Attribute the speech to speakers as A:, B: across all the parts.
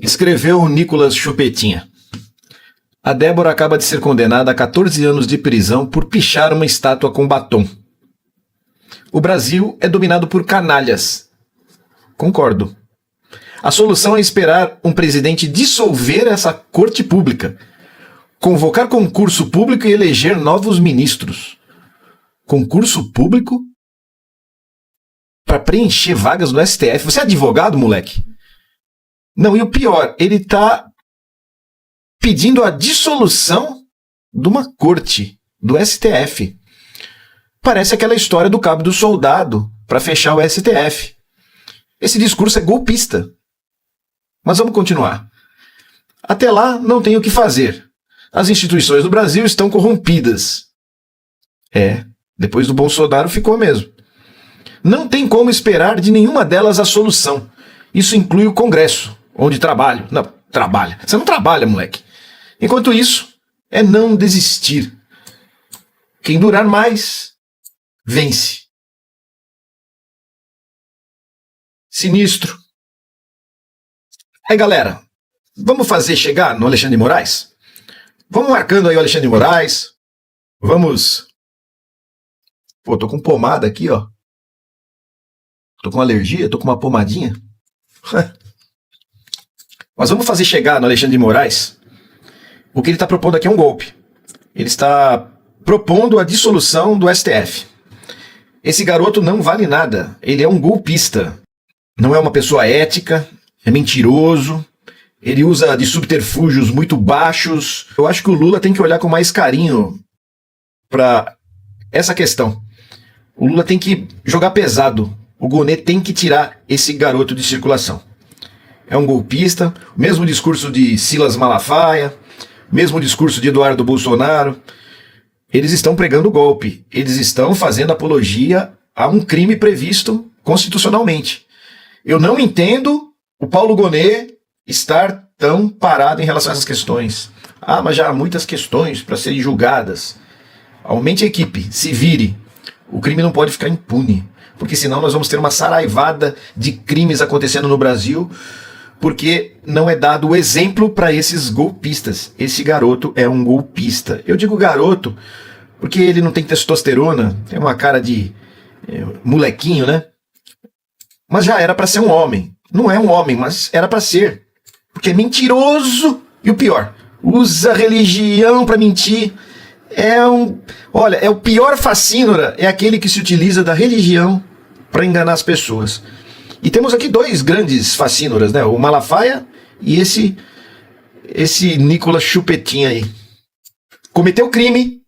A: Escreveu o Nicolas Chupetinha. A Débora acaba de ser condenada a 14 anos de prisão por pichar uma estátua com batom. O Brasil é dominado por canalhas. Concordo. A solução é esperar um presidente dissolver essa corte pública, convocar concurso público e eleger novos ministros. Concurso público para preencher vagas no STF. Você é advogado, moleque? Não, e o pior, ele está pedindo a dissolução de uma corte, do STF. Parece aquela história do cabo do soldado para fechar o STF. Esse discurso é golpista. Mas vamos continuar. Até lá, não tem o que fazer. As instituições do Brasil estão corrompidas. Depois do Bolsonaro ficou mesmo. Não tem como esperar de nenhuma delas a solução. Isso inclui o Congresso, onde trabalho. Não, trabalha. Você não trabalha, moleque. Enquanto isso, é não desistir. Quem durar mais, vence. Sinistro. Aí, galera, vamos fazer chegar no Alexandre de Moraes? Vamos marcando aí o Alexandre de Moraes. Vamos... Pô, tô com pomada aqui, ó. Tô com alergia, tô com uma pomadinha. Mas vamos fazer chegar no Alexandre de Moraes. O que ele está propondo aqui é um golpe. Ele está propondo a dissolução do STF. Esse garoto não vale nada. Ele é um golpista. Não é uma pessoa ética, é mentiroso. Ele usa de subterfúgios muito baixos. Eu acho que o Lula tem que olhar com mais carinho para essa questão. O Lula tem que jogar pesado. O Gonê tem que tirar esse garoto de circulação. É um golpista, o mesmo discurso de Silas Malafaia, mesmo discurso de Eduardo Bolsonaro. Eles estão pregando golpe. Eles estão fazendo apologia a um crime previsto constitucionalmente. Eu não entendo o Paulo Gonê estar tão parado em relação a essas questões. Mas já há muitas questões para serem julgadas. Aumente a equipe, se vire. O crime não pode ficar impune, porque senão nós vamos ter uma saraivada de crimes acontecendo no Brasil, porque não é dado o exemplo para esses golpistas. Esse garoto é um golpista. Eu digo garoto porque ele não tem testosterona, tem uma cara de molequinho, né? Mas já era para ser um homem. Não é um homem, mas era para ser. Porque é mentiroso. E o pior, usa religião para mentir. Olha, é o pior facínora, é aquele que se utiliza da religião para enganar as pessoas. E temos aqui dois grandes facínoras, né? O Malafaia e esse Nicolas Chupetinha aí. Cometeu crime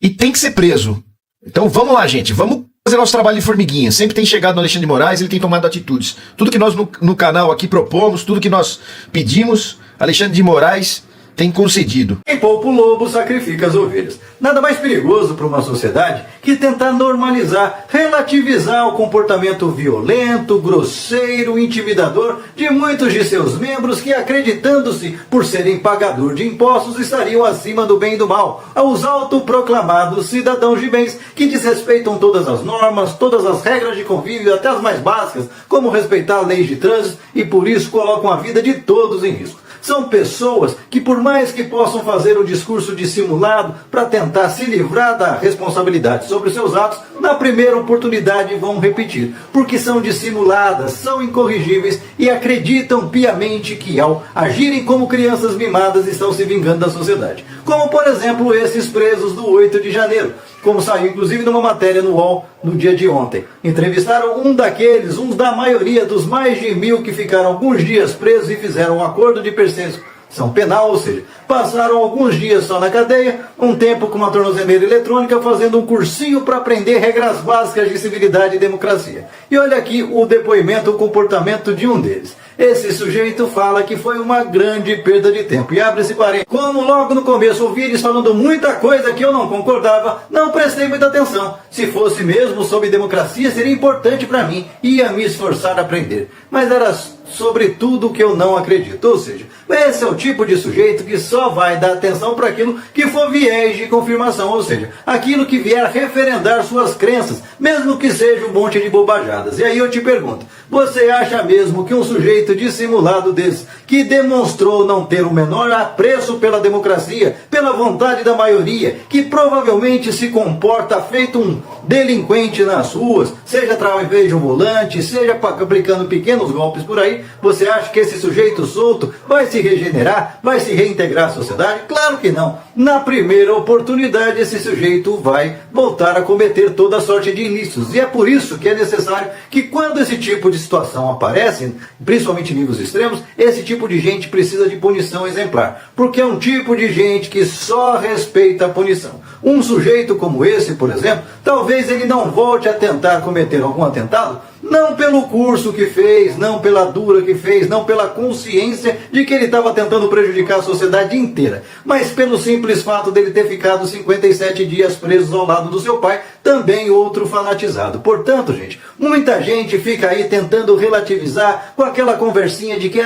A: e tem que ser preso. Então vamos lá, gente, vamos fazer nosso trabalho de formiguinha. Sempre tem chegado no Alexandre de Moraes, ele tem tomado atitudes. Tudo que nós no canal aqui propomos, tudo que nós pedimos, Alexandre de Moraes tem concedido.
B: Quem poupa o lobo sacrifica as ovelhas. Nada mais perigoso para uma sociedade que tentar normalizar, relativizar o comportamento violento, grosseiro, intimidador de muitos de seus membros que, acreditando-se por serem pagador de impostos, estariam acima do bem e do mal, aos autoproclamados cidadãos de bens que desrespeitam todas as normas, todas as regras de convívio, até as mais básicas, como respeitar leis de trânsito, e por isso colocam a vida de todos em risco. São pessoas que, por mais que possam fazer um discurso dissimulado para tentar se livrar da responsabilidade sobre seus atos, na primeira oportunidade vão repetir, porque são dissimuladas, são incorrigíveis e acreditam piamente que, ao agirem como crianças mimadas, estão se vingando da sociedade. Como, por exemplo, esses presos do 8 de janeiro, como saiu inclusive numa matéria no UOL no dia de ontem. Entrevistaram um da maioria dos mais de 1.000 que ficaram alguns dias presos e fizeram um acordo de persecução penal, ou seja, passaram alguns dias só na cadeia, um tempo com uma tornozeleira eletrônica, fazendo um cursinho para aprender regras básicas de civilidade e democracia. E olha aqui o depoimento, o comportamento de um deles. Esse sujeito fala que foi uma grande perda de tempo. E abre esse parênteses. Como logo no começo ouvi eles falando muita coisa que eu não concordava, não prestei muita atenção. Se fosse mesmo sobre democracia, seria importante para mim. Ia me esforçar a aprender. Mas era sobre tudo que eu não acredito. Ou seja, esse é o tipo de sujeito que só vai dar atenção para aquilo que for viés de confirmação, ou seja, aquilo que vier referendar suas crenças, mesmo que seja um monte de bobajadas. E aí eu te pergunto, você acha mesmo que um sujeito dissimulado desse, que demonstrou não ter o menor apreço pela democracia, pela vontade da maioria, que provavelmente se comporta feito um delinquente nas ruas, seja através de um volante, seja aplicando pequenos golpes por aí, você acha que esse sujeito solto vai se regenerar, vai se reintegrar à sociedade? Claro que não. Na primeira oportunidade, esse sujeito vai voltar a cometer toda sorte de ilícitos. E é por isso que é necessário que quando esse tipo de situação aparece, principalmente em níveis extremos, esse tipo de gente precisa de punição exemplar. Porque é um tipo de gente que só respeita a punição. Um sujeito como esse, por exemplo, talvez ele não volte a tentar cometer algum atentado, não pelo curso que fez, não pela dura que fez, não pela consciência de que ele estava tentando prejudicar a sociedade inteira, mas pelo simples fato dele ter ficado 57 dias preso ao lado do seu pai, também outro fanatizado. Portanto, gente, muita gente fica aí tentando relativizar com aquela conversinha de que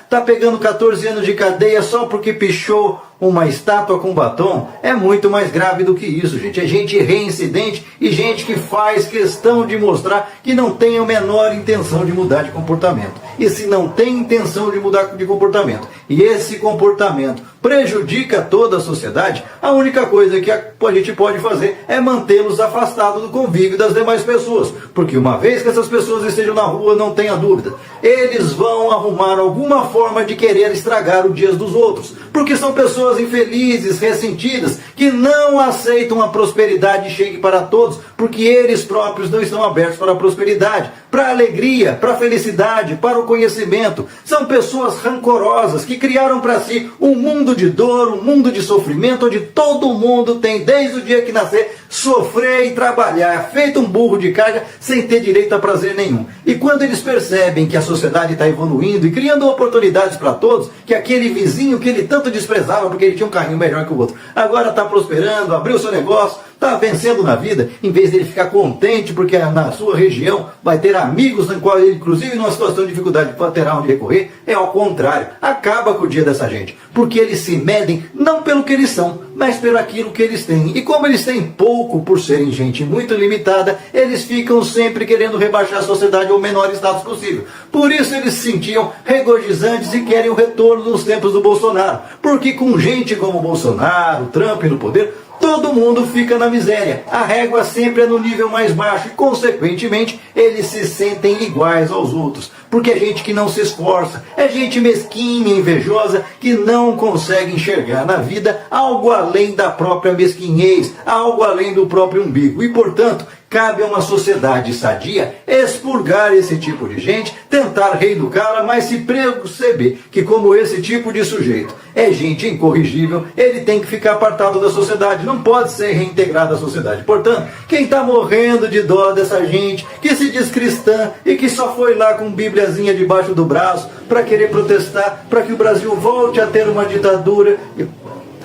B: tá pegando 14 anos de cadeia só porque pichou uma estátua com batom. É muito mais grave do que isso, gente. É gente reincidente e gente que faz questão de mostrar que não tem a menor intenção de mudar de comportamento. E se não tem intenção de mudar de comportamento, e esse comportamento prejudica toda a sociedade, a única coisa que a gente pode fazer é mantê-los afastados do convívio das demais pessoas. Porque uma vez que essas pessoas estejam na rua, não tenha dúvida, eles vão arrumar alguma forma de querer estragar o dia dos outros. Porque são pessoas infelizes, ressentidas, que não aceitam a prosperidade chegue para todos, porque eles próprios não estão abertos para a prosperidade, para a alegria, para a felicidade, para o conhecimento. São pessoas rancorosas que criaram para si um mundo de dor, um mundo de sofrimento, onde todo mundo tem, desde o dia que nascer, sofrer e trabalhar, feito um burro de carga, sem ter direito a prazer nenhum. E quando eles percebem que a sociedade está evoluindo e criando oportunidades para todos, que aquele vizinho que ele tanto desprezava porque ele tinha um carrinho melhor que o outro, agora está prosperando, abriu seu negócio, está vencendo na vida, em vez dele ficar contente porque na sua região vai ter amigos na qual ele, inclusive numa situação de dificuldade, terá onde recorrer, é ao contrário, acaba com o dia dessa gente, porque eles se medem não pelo que eles são, mas pelo aquilo que eles têm. E como eles têm pouco por serem gente muito limitada, eles ficam sempre querendo rebaixar a sociedade ao menor status possível. Por isso eles se sentiam regozijantes e querem o retorno dos tempos do Bolsonaro. Porque com gente como Bolsonaro, Trump no poder, todo mundo fica na miséria. A régua sempre é no nível mais baixo e, consequentemente, eles se sentem iguais aos outros. Porque é gente que não se esforça, é gente mesquinha, invejosa, que não consegue enxergar na vida algo além da própria mesquinhez, algo além do próprio umbigo. E, portanto, cabe a uma sociedade sadia expurgar esse tipo de gente, tentar reeducá-la, mas se perceber que como esse tipo de sujeito é gente incorrigível, ele tem que ficar apartado da sociedade, não pode ser reintegrado à sociedade. Portanto, quem está morrendo de dó dessa gente, que se diz cristã e que só foi lá com bibliazinha debaixo do braço para querer protestar, para que o Brasil volte a ter uma ditadura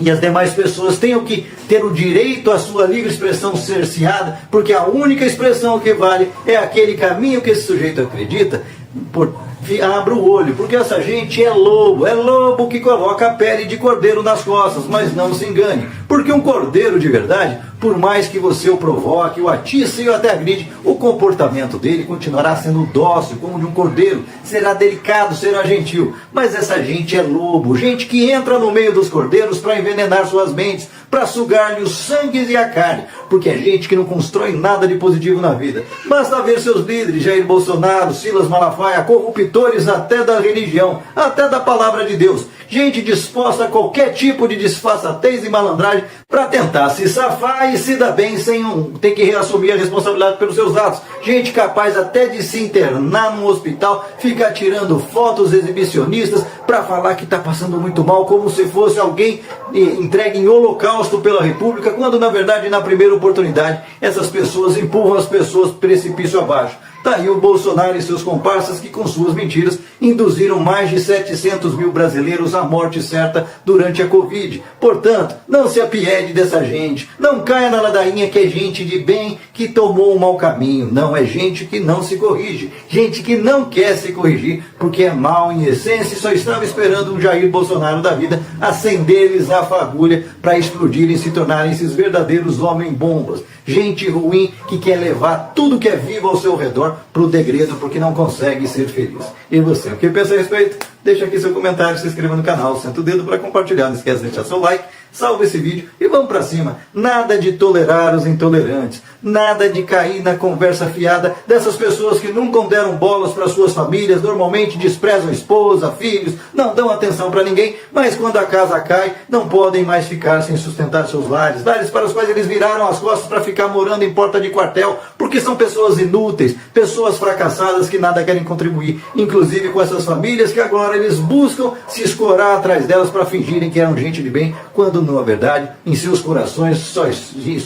B: e as demais pessoas tenham que ter o direito à sua livre expressão cerceada, porque a única expressão que vale é aquele caminho que esse sujeito acredita, abra o olho, porque essa gente é lobo que coloca a pele de cordeiro nas costas, mas não se engane, porque um cordeiro de verdade, por mais que você o provoque, o atice e o até agride, o comportamento dele continuará sendo dócil, como de um cordeiro, será delicado, será gentil, mas essa gente é lobo, gente que entra no meio dos cordeiros para envenenar suas mentes, para sugar-lhe os sangues e a carne, porque é gente que não constrói nada de positivo na vida. Basta ver seus líderes, Jair Bolsonaro, Silas Malafaia, corruptores até da religião, até da palavra de Deus, gente disposta a qualquer tipo de disfarçatez e malandragem para tentar se safar e se dar bem sem ter que reassumir a responsabilidade pelos seus atos. Gente capaz até de se internar num hospital, ficar tirando fotos exibicionistas para falar que está passando muito mal, como se fosse alguém entregue em holocausto pela República, quando na verdade na primeira oportunidade essas pessoas empurram as pessoas precipício abaixo. Tá aí o Bolsonaro e seus comparsas que com suas mentiras induziram mais de 700 mil brasileiros à morte certa durante a Covid. Portanto, não se apiede dessa gente, não caia na ladainha que é gente de bem que tomou um mau caminho. Não, é gente que não se corrige, gente que não quer se corrigir porque é mal em essência e só estava esperando um Jair Bolsonaro da vida acender-lhes a fagulha para explodirem e se tornarem esses verdadeiros homem-bombas. Gente ruim que quer levar tudo que é vivo ao seu redor pro degredo porque não consegue ser feliz. E você, o que pensa a respeito? Deixa aqui seu comentário, se inscreva no canal, senta o dedo para compartilhar, não esquece de deixar seu like, salva esse vídeo e vamos para cima. Nada de tolerar os intolerantes, nada de cair na conversa fiada dessas pessoas que nunca deram bolas para suas famílias, normalmente desprezam esposa, filhos, não dão atenção para ninguém, mas quando a casa cai, não podem mais ficar sem sustentar seus lares para os quais eles viraram as costas para ficar morando em porta de quartel, porque são pessoas inúteis, pessoas fracassadas que nada querem contribuir, inclusive com essas famílias que agora eles buscam se escorar atrás delas para fingirem que eram gente de bem, quando na verdade em seus corações só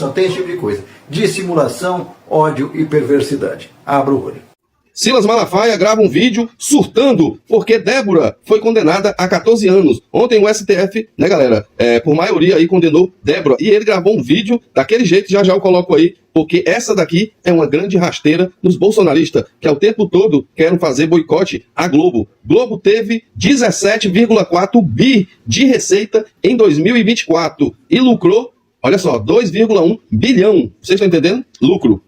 B: tem esse tipo de coisa: dissimulação, ódio e perversidade. Abra o olho.
C: Silas Malafaia grava um vídeo surtando porque Débora foi condenada a 14 anos. Ontem o STF, né, galera, por maioria aí condenou Débora. E ele gravou um vídeo daquele jeito, já eu coloco aí, porque essa daqui é uma grande rasteira dos bolsonaristas, que ao tempo todo querem fazer boicote à Globo. Globo teve 17,4 bi de receita em 2024 e lucrou, olha só, 2,1 bilhão. Vocês estão entendendo? Lucro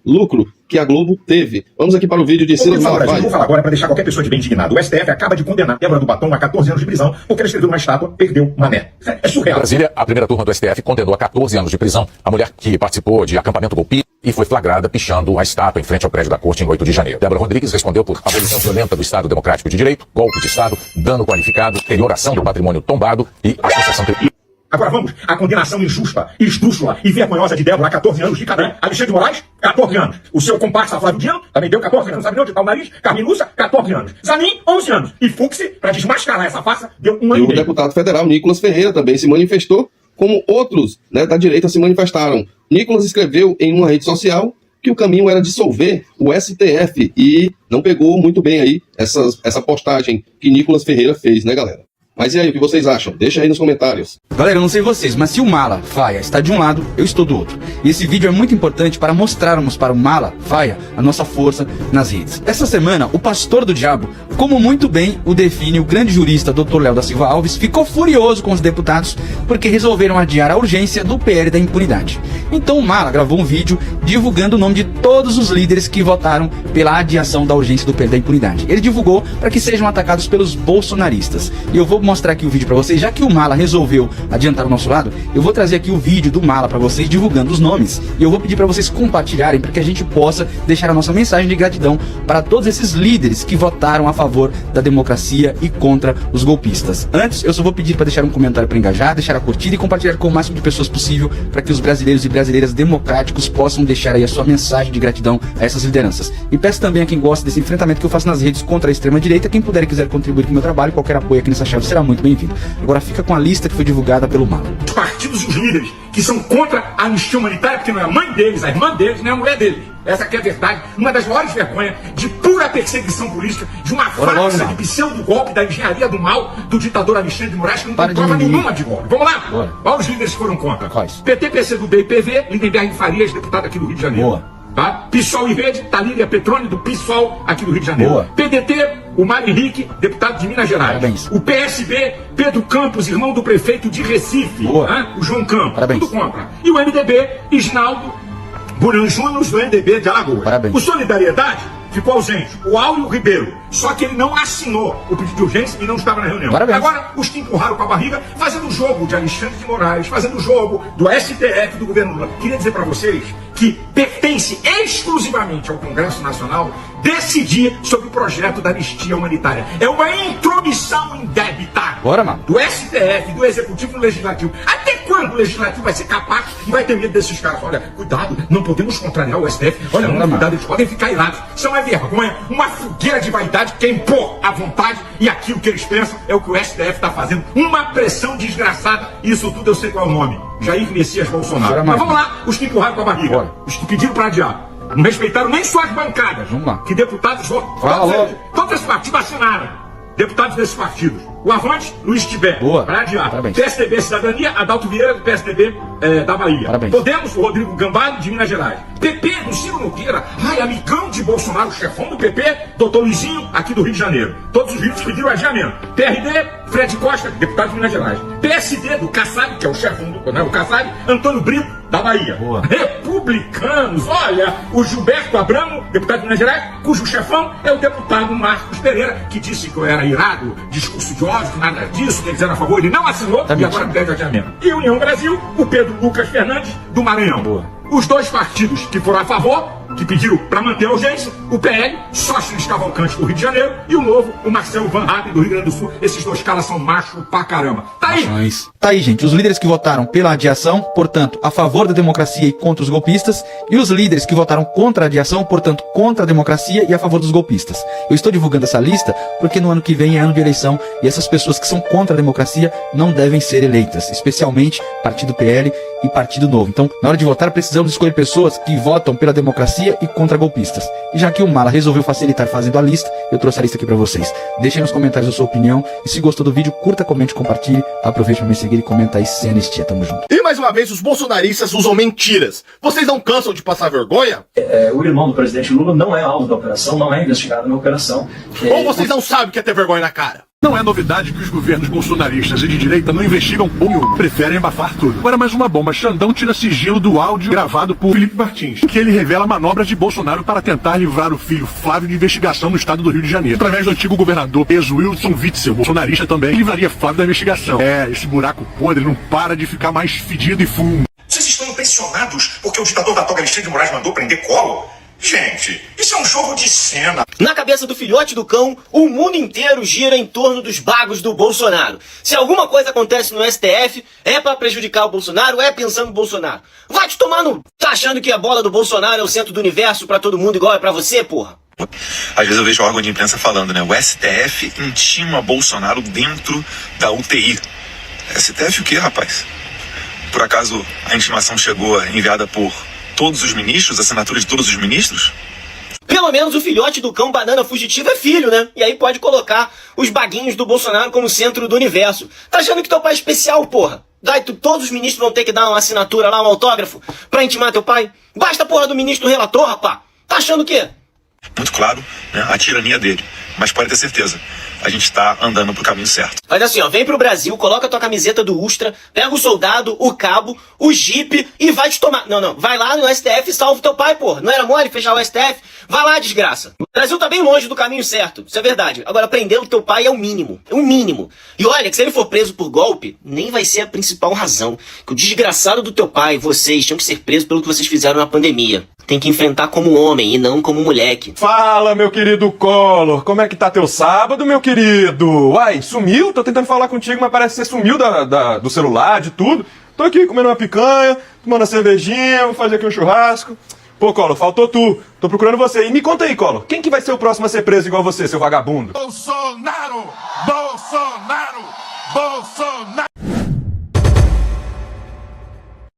C: que a Globo teve. Vamos aqui para o vídeo de Silas Malafaia.
D: Vou falar agora para deixar qualquer pessoa de bem indignado. O STF acaba de condenar Débora do Batom a 14 anos de prisão porque ela escreveu uma estátua, perdeu mané. É surreal.
E: Em Brasília, a primeira turma do STF condenou a 14 anos de prisão a mulher que participou de acampamento golpista e foi flagrada pichando a estátua em frente ao prédio da Corte em 8 de janeiro. Débora Rodrigues respondeu por abolição violenta do Estado Democrático de Direito, golpe de Estado, dano qualificado, deterioração do patrimônio tombado e associação criminosa.
D: Agora vamos à condenação injusta, esdrúxula e vergonhosa de Débora a 14 anos de cadeia. Alexandre de Moraes, 14 anos. O seu comparsa Flávio Dino também deu 14 anos. Sabe onde está o nariz? Carmen Lúcia, 14 anos. Zanin, 11 anos. E Fux, para desmascarar essa farsa, deu 1 ano e
C: meio.
D: O
C: deputado federal Nicolas Ferreira também se manifestou, como outros, né, da direita se manifestaram. Nicolas escreveu em uma rede social que o caminho era dissolver o STF e não pegou muito bem aí essa postagem que Nicolas Ferreira fez, né, galera? Mas e aí, o que vocês acham? Deixa aí nos comentários.
F: Galera, eu não sei vocês, mas se o Malafaia está de um lado, eu estou do outro. E esse vídeo é muito importante para mostrarmos para o Malafaia a nossa força nas redes. Essa semana, o pastor do diabo, como muito bem o define o grande jurista Dr. Léo da Silva Alves, ficou furioso com os deputados porque resolveram adiar a urgência do PL da impunidade. Então o Mala gravou um vídeo divulgando o nome de todos os líderes que votaram pela adiação da urgência do PL da impunidade. Ele divulgou para que sejam atacados pelos bolsonaristas. E eu vou mostrar aqui o vídeo para vocês, já que o Mala resolveu adiantar o nosso lado, eu vou trazer aqui o vídeo do Mala para vocês divulgando os nomes e eu vou pedir para vocês compartilharem para que a gente possa deixar a nossa mensagem de gratidão para todos esses líderes que votaram a favor da democracia e contra os golpistas. Antes, eu só vou pedir para deixar um comentário para engajar, deixar a curtida e compartilhar com o máximo de pessoas possível para que os brasileiros e brasileiras democráticos possam deixar aí a sua mensagem de gratidão a essas lideranças. E peço também a quem gosta desse enfrentamento que eu faço nas redes contra a extrema-direita, quem puder e quiser contribuir com o meu trabalho, qualquer apoio aqui nessa chave será muito bem-vindo. Agora fica com a lista que foi divulgada pelo Mala.
D: Os partidos e os líderes que são contra a anistia humanitária, porque não é a mãe deles, a irmã deles, nem a mulher deles. Essa aqui é a verdade, uma das maiores vergonhas de pura perseguição política, de uma farsa de pseudo-golpe da engenharia do mal do ditador Alexandre de Moraes, que não tem prova nenhuma de golpe. Vamos lá? Olha os líderes que foram contra.
F: Quais?
D: PT, PCdoB e PV, Lindenberg Farias, deputado aqui do Rio de Janeiro.
F: Boa.
D: Tá? PSOL e Rede, Talíria Petroni, do PSOL, aqui do Rio de Janeiro.
F: Boa.
D: PDT, o Mário Henrique, deputado de Minas Gerais.
F: Parabéns.
D: O PSB, Pedro Campos, irmão do prefeito de Recife. O João Campos.
F: Parabéns.
D: Tudo contra. E o MDB, Isnaldo Buran Júnior, do MDB de Alagoas.
F: Parabéns.
D: O Solidariedade ficou ausente, o Áureo Ribeiro, só que ele não assinou o pedido de urgência e não estava na reunião.
F: Parabéns.
D: Agora, os que empurraram com a barriga, fazendo o jogo de Alexandre de Moraes, fazendo o jogo do STF, do governo Lula. Queria dizer para vocês que pertence exclusivamente ao Congresso Nacional decidir sobre o projeto da anistia humanitária. É uma intromissão indébita
F: Bora, mano.
D: do STF, do Executivo e do Legislativo. Até quando o Legislativo vai ser capaz e vai ter medo desses caras? Olha, cuidado, não podemos contrariar o STF. Olha, muito cuidado, eles podem ficar irados. Isso é uma vergonha, uma fogueira de vaidade que quer impor à vontade e aquilo que eles pensam é o que o STF está fazendo. Uma pressão desgraçada. Isso tudo eu sei qual é o nome. Jair Messias Bolsonaro. Mas vamos lá, os que empurraram com a barriga. Os que pediram para adiar. Não respeitaram nem suas bancadas.
F: Vamos lá.
D: Que deputados votam.
F: Fala,
D: Todos os partidos assinaram. Deputados desses partidos. O Avante, Luiz Tibé.
F: Boa.
D: Para adiar.
F: Parabéns.
D: PSDB Cidadania, Adalto Vieira, do PSDB da Bahia.
F: Parabéns.
D: Podemos, o Rodrigo Gambale, de Minas Gerais. PP, do Ciro Nogueira. Ai, amigão de Bolsonaro, chefão do PP, doutor Luizinho, aqui do Rio de Janeiro. Todos os líderes pediram adiamento. PRD, Fred Costa, deputado de Minas Gerais. PSD, do Kassab, que é o chefão do o Kassab, Antônio Brito, da Bahia.
F: Boa.
D: Republicanos, olha, o Gilberto Abramo, deputado de Minas Gerais, cujo chefão é o deputado Marcos Pereira, que disse que eu era irado, discurso de ódio, nada disso, quem quiser a favor, ele não assinou e agora pede adiamento. E União Brasil, o Pedro Lucas Fernandes, do Maranhão.
F: Boa.
D: Os dois partidos que foram a favor, que pediram para manter a urgência, o PL, Sócrates Cavalcante do Rio de Janeiro, e o Novo, o Marcelo Van Hatten do Rio Grande do Sul. Esses dois caras são macho pra caramba. Tá aí!
F: Tá aí, gente, os líderes que votaram pela adiação, portanto, a favor da democracia e contra os golpistas, e os líderes que votaram contra a adiação, portanto, contra a democracia e a favor dos golpistas. Eu estou divulgando essa lista porque no ano que vem é ano de eleição e essas pessoas que são contra a democracia não devem ser eleitas, especialmente Partido PL e Partido Novo. Então, na hora de votar, precisamos escolher pessoas que votam pela democracia e contra golpistas. E já que o Mala resolveu facilitar fazendo a lista, eu trouxe a lista aqui pra vocês. Deixem nos comentários a sua opinião e se gostou do vídeo, curta, comente, compartilhe. Aproveite para me seguir e comenta aí sem anistia. Tamo junto.
G: E mais uma vez, os bolsonaristas usam mentiras. Vocês não cansam de passar vergonha?
H: O irmão do presidente Lula não é alvo da operação, não é investigado na operação.
G: Ou vocês não sabem o que é ter vergonha na cara?
I: Não é novidade que os governos bolsonaristas e de direita não investigam pouco, preferem abafar tudo. Agora mais uma bomba. Xandão tira sigilo do áudio gravado por Felipe Martins, que ele revela manobras de Bolsonaro para tentar livrar o filho Flávio de investigação no estado do Rio de Janeiro. Através do antigo governador ex Wilson Witzel, bolsonarista também, que livraria Flávio da investigação. Esse buraco podre não para de ficar mais fedido e fumo.
D: Vocês estão impressionados porque o ditador da toga Alexandre de Moraes mandou prender Collor? Gente, isso é um jogo de cena.
J: Na cabeça do filhote do cão, o mundo inteiro gira em torno dos bagos do Bolsonaro. Se alguma coisa acontece no STF, é pra prejudicar o Bolsonaro, é pensando no Bolsonaro. Vai te tomar no... Tá achando que a bola do Bolsonaro é o centro do universo pra todo mundo igual é pra você, porra?
K: Às vezes eu vejo órgão de imprensa falando, né? O STF intima Bolsonaro dentro da UTI. STF o quê, rapaz? Por acaso a intimação chegou enviada por todos os ministros, assinatura de todos os ministros?
J: Pelo menos o filhote do cão banana fugitivo é filho, né? E aí pode colocar os baguinhos do Bolsonaro como centro do universo. Tá achando que teu pai é especial, porra? Daí todos os ministros vão ter que dar uma assinatura lá, um autógrafo, pra intimar teu pai? Basta a porra do ministro relator, rapá. Tá achando o quê?
K: Muito claro, né? A tirania dele. Mas pode ter certeza, a gente tá andando pro caminho certo.
J: Faz assim, ó, vem pro Brasil, coloca tua camiseta do Ustra, pega o soldado, o cabo, o jipe e vai te tomar. Não, vai lá no STF e salva teu pai, porra. Não era mole fechar o STF? Vai lá, desgraça. O Brasil tá bem longe do caminho certo, isso é verdade. Agora, prender o teu pai é o mínimo. É o mínimo. E olha, que se ele for preso por golpe, nem vai ser a principal razão. Que o desgraçado do teu pai, vocês, tinham que ser presos pelo que vocês fizeram na pandemia. Tem que enfrentar como homem e não como moleque.
L: Fala, meu querido Collor. Como é que tá teu sábado, meu querido? Uai, sumiu? Tô tentando falar contigo, mas parece que você sumiu do celular, de tudo. Tô aqui comendo uma picanha, tomando uma cervejinha, vou fazer aqui um churrasco. Pô, Collor, faltou tu. Tô procurando você. E me conta aí, Collor, quem que vai ser o próximo a ser preso igual você, seu vagabundo?
I: Bolsonaro! Bolsonaro! Bolsonaro!